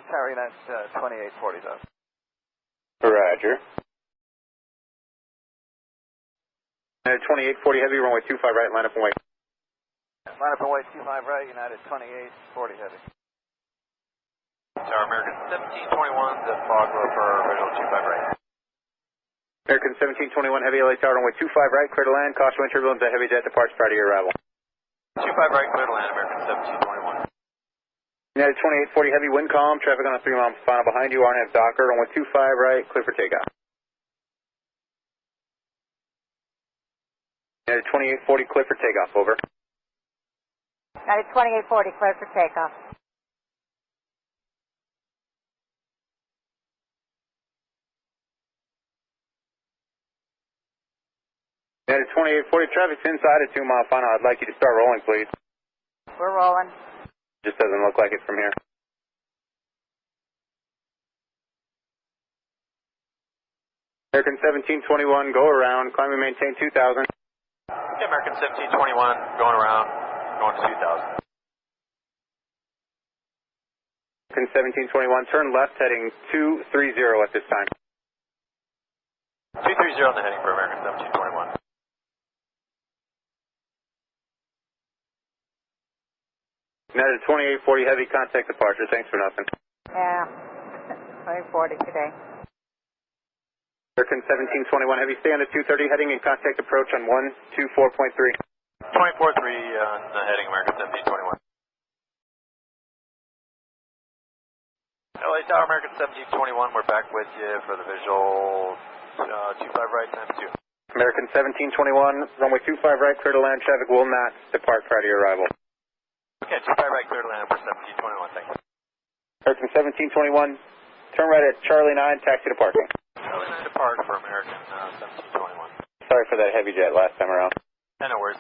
Tower United 2840 though. Roger. United 2840 Heavy, runway 25 right, line up and wait. Line up and wait 25 right, United 2840 Heavy. Tower American 1721, the fog low for visual 25 right. American 1721 Heavy, LA Tower, runway 25 right, clear to land, caution wind turbulence, a heavy jet departs prior to your arrival. 25 right, clear to land, American 1721. United 2840 Heavy, wind calm, traffic on a 3-mile final behind you, RNAV DOCKR, runway 25 right, clear for takeoff. United 2840, clear for takeoff, over. United 2840, clear for takeoff. United 2840, traffic's inside a 2-mile final. I'd like you to start rolling, please. We're rolling. Just doesn't look like it from here. American 1721, go around, climb and maintain 2000. Yeah, American 1721, going around, going to 2000. American 1721, turn left, heading 230 at this time. 230 on the heading for American 1721. United 2840 Heavy, contact departure. Thanks for nothing. Yeah, 2040 today. American 1721 Heavy, stay on the 230 heading and contact approach on 124.3. 24.3 on the heading American 1721. LA Tower American 1721, we're back with you for the visual 25 right times 2. American 1721, runway 25 right, clear to land, traffic will not depart prior to your arrival. Okay, 25 right, clear to land for 1721, thank you. American 1721, turn right at Charlie 9, taxi to parking. Charlie 9 depart for American 1721. Sorry for that heavy jet last time around. No worries.